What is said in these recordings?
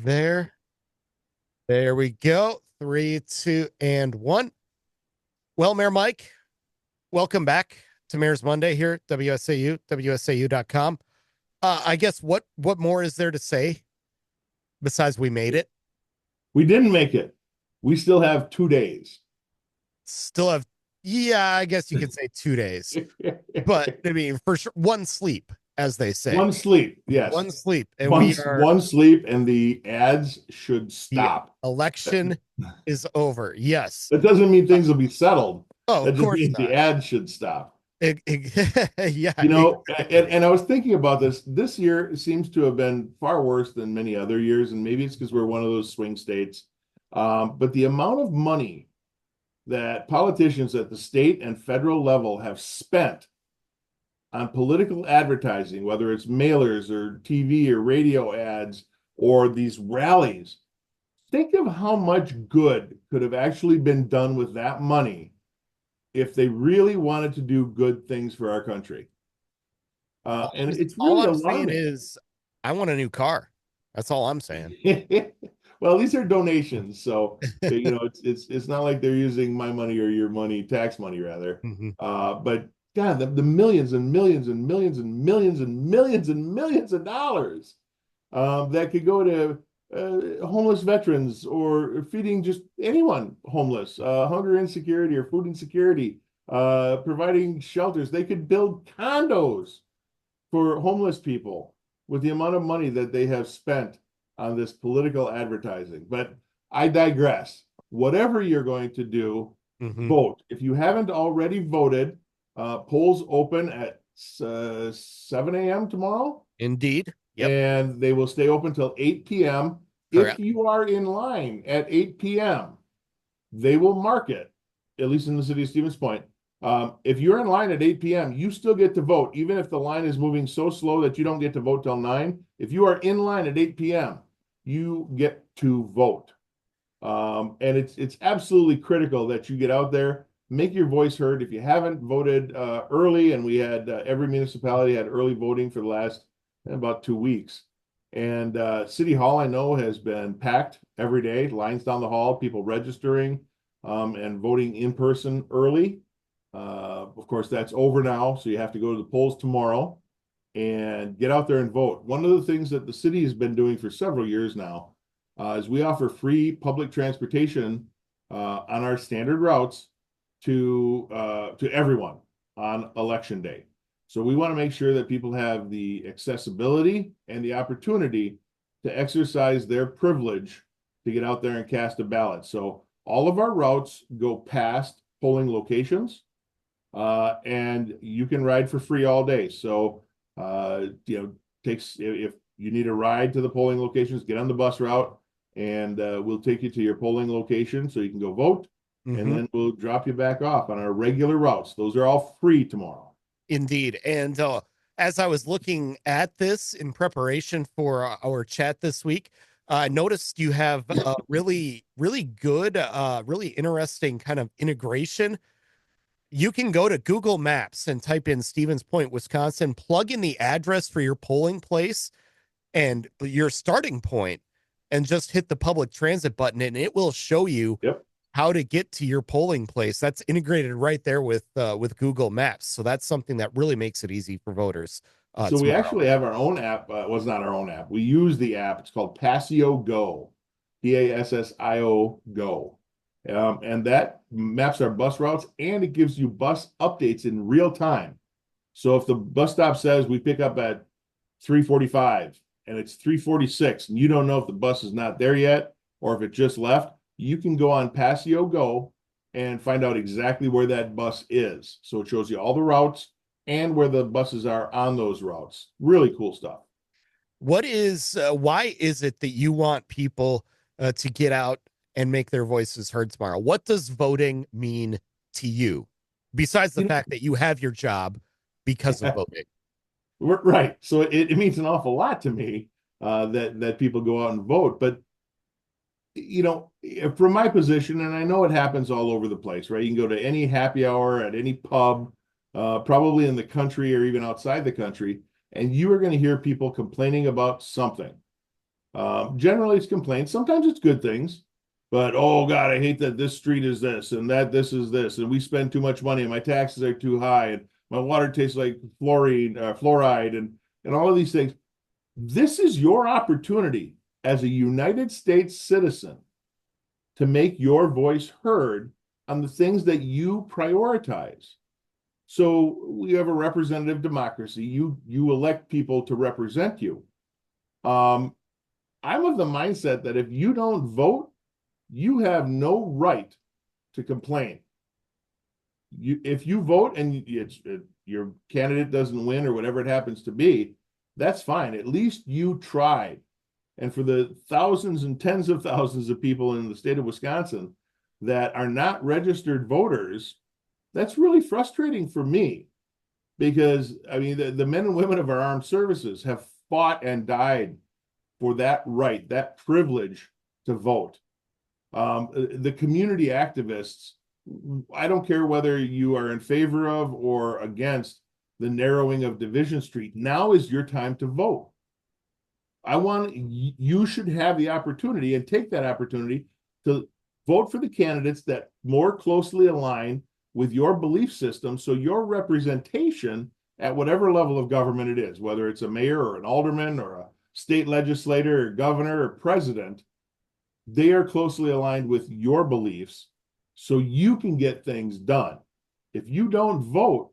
There, there we go. Three, two, and one. Well, Mayor Mike, welcome back to Mayor's Monday here at WSAU, WSAU.com. I guess what more is there to say besides we made it? We didn't make it. We still have 2 days. Still have, yeah, I guess you could say 2 days, but I mean, for sure, one sleep, as they say, One sleep, yes. one sleep, and One we are one sleep, and the ads should the stop. That, election is over. Yes. that doesn't mean things will be settled. Oh, of That just course means the not. ads should stop. Yeah, You know, exactly. and I was thinking about this. This year seems to have been far worse than many other years, and maybe it's because we're one of those swing states. But the amount of money that politicians at the state and federal level have spent on political advertising, whether it's mailers or TV or radio ads or these rallies, think of how much good could have actually been done with that money if they really wanted to do good things for our country. And it's All really I'm saying alarming. is I want a new car. That's all I'm saying. Well, these are donations, so it's not like they're using my money or your money, tax money rather. Mhm. But God, the millions and millions and millions and millions and millions and millions of dollars that could go to homeless veterans or feeding just anyone homeless, hunger insecurity or food insecurity, providing shelters. They could build condos for homeless people with the amount of money that they have spent on this political advertising. But I digress. Whatever you're going to do, Mhm. vote. If you haven't already voted, polls open at 7 a.m. tomorrow, Indeed. Yep. and they will stay open till 8 p.m. If Correct. you are in line at 8 p.m., they will mark it, at least in the city of Stevens Point. If you're in line at 8 p.m., you still get to vote, even if the line is moving so slow that you don't get to vote till 9. If you are in line at 8 p.m., you get to vote. And it's absolutely critical that you get out there, make your voice heard. If you haven't voted early, and we had every municipality had early voting for the last about 2 weeks. And City Hall, I know, has been packed every day, lines down the hall, people registering and voting in person early. Of course, that's over now, so you have to go to the polls tomorrow and get out there and vote. One of the things that the city has been doing for several years now is we offer free public transportation on our standard routes to everyone on election day. So we want to make sure that people have the accessibility and the opportunity to exercise their privilege to get out there and cast a ballot. So all of our routes go past polling locations, and you can ride for free all day. So, takes if you need a ride to the polling locations, get on the bus route, and we'll take you to your polling location so you can go vote, and Hmm. then we'll drop you back off on our regular routes. Those are all free tomorrow. Indeed. And as I was looking at this in preparation for our chat this week, I noticed you have a really, really good, really interesting kind of integration. You can go to Google Maps and type in Stevens Point, Wisconsin, plug in the address for your polling place and your starting point, and just hit the public transit button, and it will show you Yep. how to get to your polling place. That's integrated right there with Google Maps. So that's something that really makes it easy for voters So we tomorrow. actually have our own app. Well, it's not our own app. We use the app. It's called Passio Go, Passio Go. And that maps our bus routes, and it gives you bus updates in real time. So if the bus stop says we pick up at 3:45 and it's 3:46 and you don't know if the bus is not there yet or if it just left, you can go on Passio Go and find out exactly where that bus is. So it shows you all the routes and where the buses are on those routes. Really cool stuff. Why is it that you want people to get out and make their voices heard tomorrow? What does voting mean to you, besides the You fact that you have your job because of know, voting? right. So it means an awful lot to me that people go out and vote. But from my position, and I know it happens all over the place, right? You can go to any happy hour at any pub, probably in the country or even outside the country, and you are going to hear people complaining about something. Generally, it's complaints. Sometimes it's good things, but oh God, I hate that this street is this and that this is this, and we spend too much money, and my taxes are too high, and my water tastes like fluoride, and all of these things. This is your opportunity as a United States citizen to make your voice heard on the things that you prioritize. So we have a representative democracy. You elect people to represent you. Um, I'm of the mindset that if you don't vote, you have no right to complain. If you vote and your candidate doesn't win or whatever it happens to be, that's fine. At least you tried. And for the thousands and tens of thousands of people in the state of Wisconsin that are not registered voters, that's really frustrating for me because, I mean, the men and women of our armed services have fought and died for that right, that privilege to vote. The community activists, I don't care whether you are in favor of or against the narrowing of Division Street. Now is your time to vote. You should have the opportunity and take that opportunity to vote for the candidates that more closely align with your belief system. So your representation at whatever level of government it is, whether it's a mayor or an alderman or a state legislator or governor or president, they are closely aligned with your beliefs so you can get things done. If you don't vote,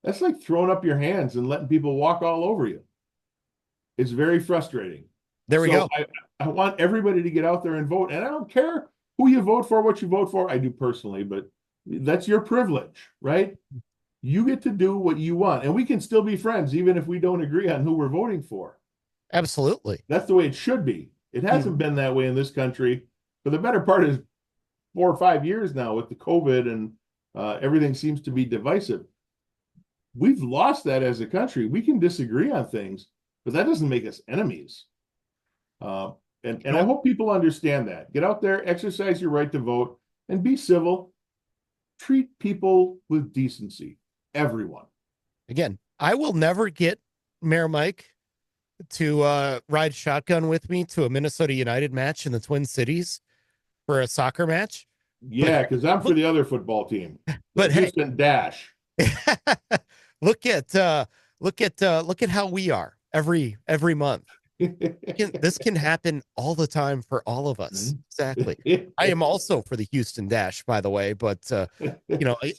that's like throwing up your hands and letting people walk all over you. It's very frustrating. There we So go. I want everybody to get out there and vote. And I don't care who you vote for, what you vote for. I do personally, but that's your privilege, right? You get to do what you want. And we can still be friends, even if we don't agree on who we're voting for. Absolutely. That's the way it should be. It hasn't been that way in this country for the better part of 4 or 5 years now with the COVID and everything seems to be divisive. We've lost that as a country. We can disagree on things, but that doesn't make us enemies. And I hope people understand that. Get out there, exercise your right to vote, and be civil. Treat people with decency. Everyone. Again, I will never get Mayor Mike to ride shotgun with me to a Minnesota United match in the Twin Cities for a soccer match. But Yeah, because I'm for the other football team, the but hey, Houston Dash. look at look at how we are every month. This can happen all the time for all of us. Exactly. I am also for the Houston Dash, by the way, but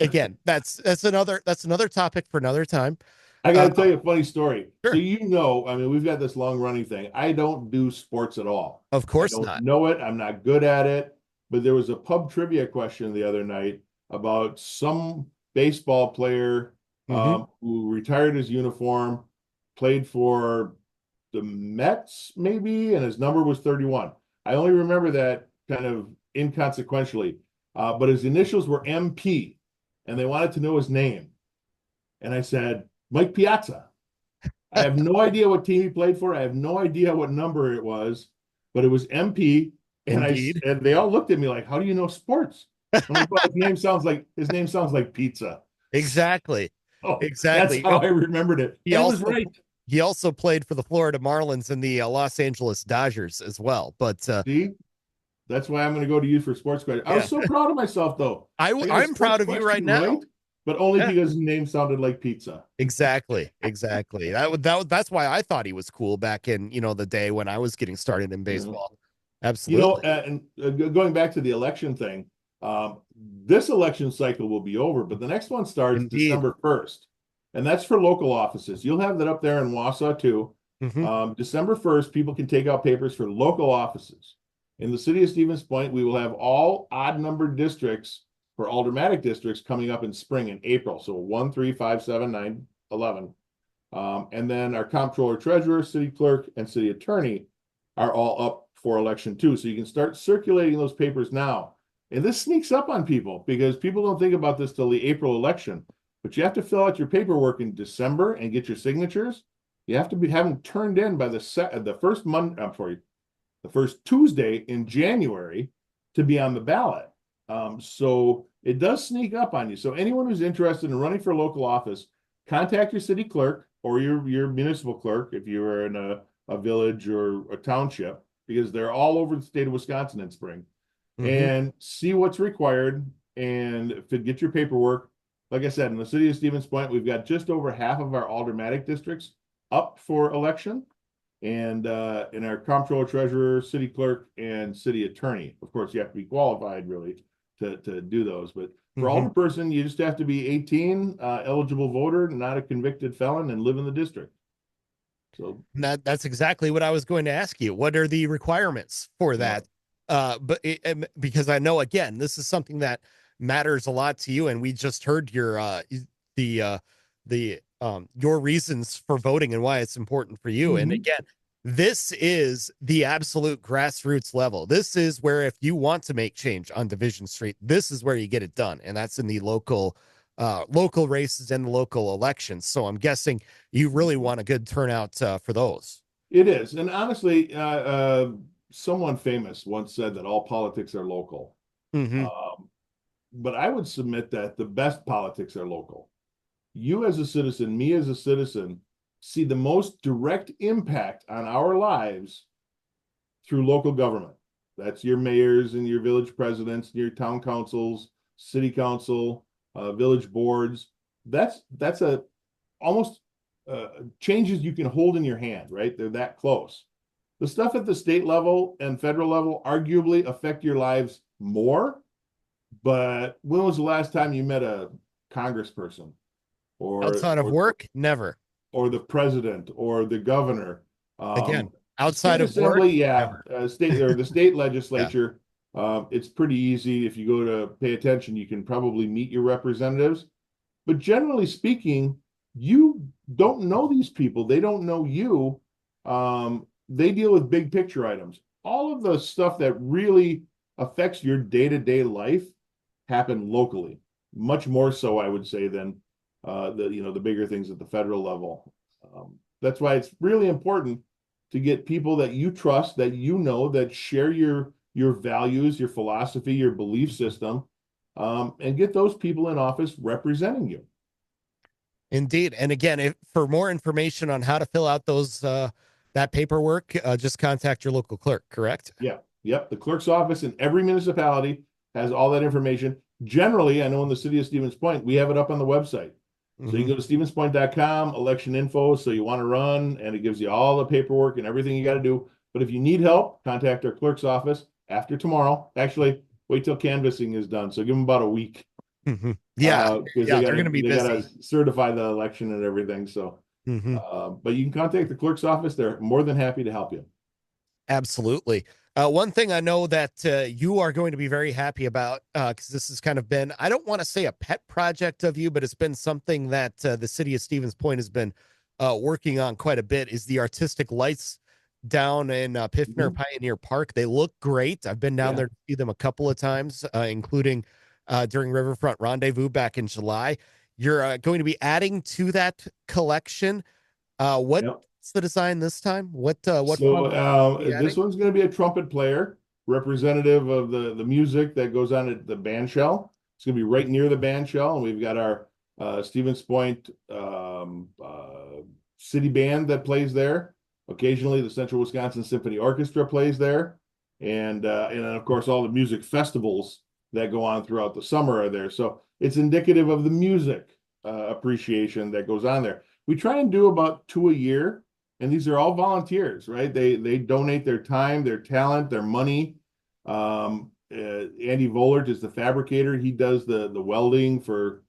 again, that's another topic for another time. I got to tell you a funny story. So Sure. I mean, we've got this long running thing. I don't do sports at all. Of I course don't not. know it. I'm not good at it. But there was a pub trivia question the other night about some baseball player Hmm. who retired his uniform, played for the Mets, maybe, and his number was 31. I only remember that kind of inconsequentially, but his initials were MP, and they wanted to know his name. And I said, Mike Piazza. I have no idea what team he played for. I have no idea what number it was, but it was MP. Indeed. And they all looked at me like, "How do you know sports?" I'm like, "Well, his name sounds like pizza." Exactly. Oh, that's Exactly. how I remembered it, He and it was also right. he also played for the Florida Marlins and the Los Angeles Dodgers as well. But See, that's why I'm going to go to you for sports question. I was yeah, so proud of myself, though. I got a I'm sports proud of you right question right, now. but only Yeah. because his name sounded like pizza. Exactly. Exactly. That's why I thought he was cool back in, the day when I was getting started in Yeah. baseball. Absolutely. And going back to the election thing, this election cycle will be over, but the next one starts Indeed. December 1st. And that's for local offices. You'll have that up there in Wausau too. Hmm. December 1st, people can take out papers for local offices. In the city of Stevens Point, we will have all odd numbered districts for aldermanic districts coming up in spring in April. So 1, 3, 5, 7, 9, 11. And then our comptroller treasurer, city clerk, and city attorney are all up for election too. So you can start circulating those papers now. And this sneaks up on people because people don't think about this till the April election. But you have to fill out your paperwork in December and get your signatures. You have to have them turned in by the first Monday. I'm sorry, the first Tuesday in January to be on the ballot. So it does sneak up on you. So anyone who's interested in running for local office, contact your city clerk or your municipal clerk if you are in a village or a township, because they're all over the state of Wisconsin in spring, Hmm. and see what's required and get your paperwork. Like I said, in the city of Stevens Point, we've got just over half of our aldermanic districts up for election. And in our comptroller, treasurer, city clerk, and city attorney. Of course, you have to be qualified really to do those. But for Hmm. alderperson, you just have to be 18, eligible voter, not a convicted felon, and live in the district. So That's exactly what I was going to ask you. What are the requirements for yeah. that? Because I know again, this is something that matters a lot to you, and we just heard the your reasons for voting and why it's important for you. And Mhm. again, this is the absolute grassroots level. This is where if you want to make change on Division Street, this is where you get it done, and that's in the local races and the local elections. So I'm guessing you really want a good turnout for those. It is. And honestly, someone famous once said that all politics are local. Hmm. Um, but I would submit that the best politics are local. You as a citizen, me as a citizen, see the most direct impact on our lives through local government. That's your mayors and your village presidents, your town councils, city council, village boards. That's a almost changes you can hold in your hand, right? They're that close. The stuff at the state level and federal level arguably affect your lives more. But when was the last time you met a congressperson or Outside of or work, never. or the president or the governor? Again, State outside of work, assembly, yeah, never. state or the state Yeah. legislature. It's pretty easy if you go to pay attention. You can probably meet your representatives, but generally speaking, you don't know these people. They don't know you. They deal with big picture items. All of the stuff that really affects your day-to-day life happen locally, much more so, I would say, than the bigger things at the federal level. That's why it's really important to get people that you trust, that you know, that share your values, your philosophy, your belief system, and get those people in office representing you. Indeed. And again, if for more information on how to fill out those that paperwork, just contact your local clerk, correct? Yeah, yep. The clerk's office in every municipality has all that information. Generally, I know in the city of Stevens Point, we have it up on the website. So you Hmm. can go to stevenspoint.com, election info. So you want to run, and it gives you all the paperwork and everything you got to do. But if you need help, contact our clerk's office after tomorrow. Actually, wait till canvassing is done. So give them about a week Hmm. Yeah. because Yeah. They're going to be they gotta busy. certify the election and everything. So, Hmm. but you can contact the clerk's office. They're more than happy to help you. Absolutely. One thing I know that you are going to be very happy about, because this has kind of been, I don't want to say a pet project of you, but it's been something that the city of Stevens Point has been working on quite a bit, is the artistic lights down in Piffner Mhm. Pioneer Park. They look great. I've been down Yeah. there to see them a couple of times, including during Riverfront Rendezvous back in July. You're going to be adding to that collection. What's Yep. the design this time? What So fun are you this adding? one's going to be a trumpet player, representative of the music that goes on at the band shell. It's going to be right near the band shell, and we've got our Stevens Point city band that plays there. Occasionally, the Central Wisconsin Symphony Orchestra plays there, and then of course all the music festivals that go on throughout the summer are there. So it's indicative of the music appreciation that goes on there. We try and do about two a year, and these are all volunteers, right? They donate their time, their talent, their money. Andy Vollert is the fabricator. He does the welding for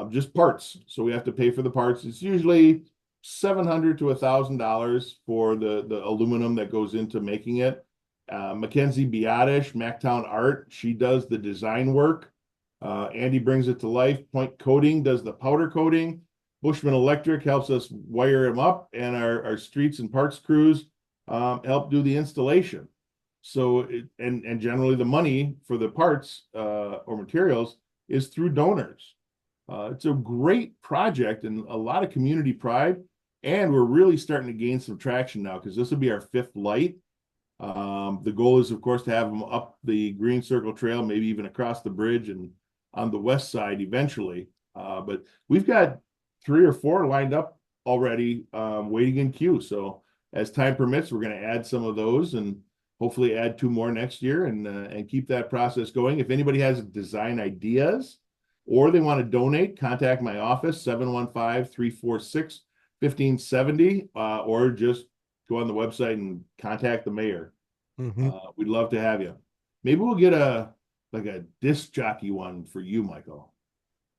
just parts, so we have to pay for the parts. It's usually $700 to $1,000 for the aluminum that goes into making it. Mackenzie Beatish, Mactown Art, she does the design work. Andy brings it to life. Point Coating does the powder coating. Bushman Electric helps us wire them up, and our streets and parks crews help do the installation. So, and generally the money for the parts or materials is through donors. It's a great project and a lot of community pride. And we're really starting to gain some traction now because this will be our fifth light. The goal is, of course, to have them up the Green Circle Trail, maybe even across the bridge and on the west side eventually. But we've got three or four lined up already, waiting in queue. So as time permits, we're going to add some of those, and hopefully add 2 more next year and keep that process going. If anybody has design ideas or they want to donate, contact my office, 715-346-1570, or just go on the website and contact the mayor. Mm-hmm. We'd love to have you. Maybe we'll get a disc jockey one for you, Michael.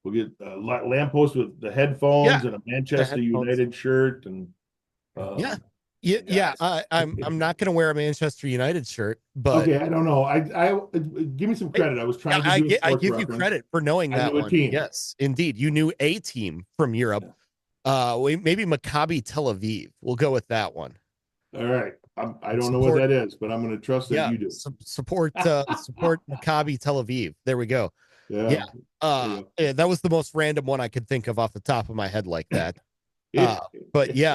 We'll get a lamppost with the Yeah, headphones and a the Manchester headphones. United shirt and Yeah, um, yeah. yeah. I'm not going to wear a Manchester United shirt, but Okay, I don't know. I give me some hey, credit. I was yeah, trying to do a I sports give you reference. credit for knowing I that knew a one. team. Yes, indeed, you knew a team from Europe. Yeah. Maybe Maccabi Tel Aviv. We'll go with that one. All right. I don't know what Support, that is, but I'm going to trust that yeah, you do. support Maccabi Tel Aviv. There we go. Yeah. Yeah. There you Yeah, that was the most random one I could think of off the top of my head like that. go. But yeah,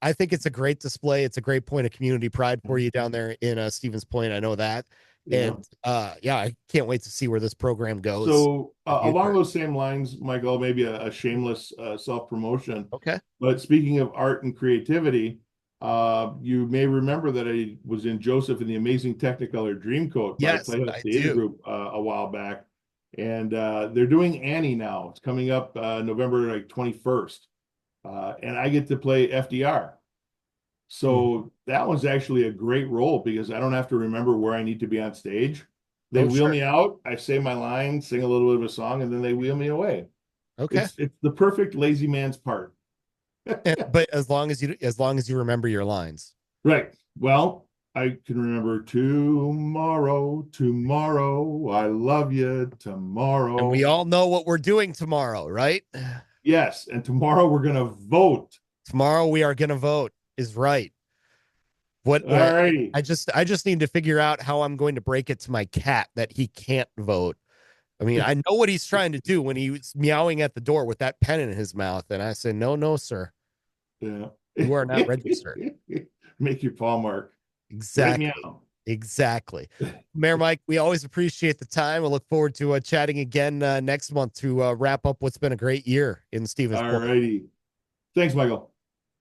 I think it's a great display. It's a great point of community pride for you down there in Stevens Point. I know that. Yeah. And yeah, I can't wait to see where this program goes So in the along future. those same lines, Michael, maybe a shameless self-promotion. Okay. But speaking of art and creativity, you may remember that I was in Joseph and the Amazing Technicolor Dreamcoat by Yes, Playhouse I Theater do. Group a while back, and they're doing Annie now. It's coming up November 21st, and I get to play FDR. Mhm. So that was actually a great role because I don't have to remember where I need to be on stage. They Oh, wheel sure. me out, I say my line, sing a little bit of a song, and then they wheel me away. Okay. It's the perfect lazy man's part. But as long as you remember your lines. Right. Well, I can remember tomorrow, tomorrow, I love you And we tomorrow. all know what we're doing tomorrow, right? Yes, and tomorrow we're gonna vote. Tomorrow we are going to vote is right. What All righty. I just need to figure out how I'm going to break it to my cat that he can't vote. I mean, I know what he's trying to do when he's meowing at the door with that pen in his mouth, and I said, "No, no, sir, Yeah. you are not registered." Make your paw mark. Right Exactly, meow. exactly. Mayor Mike, we always appreciate the time. I look forward to chatting again next month to wrap up what's been a great year in Stevens All Point. righty. Thanks, Michael.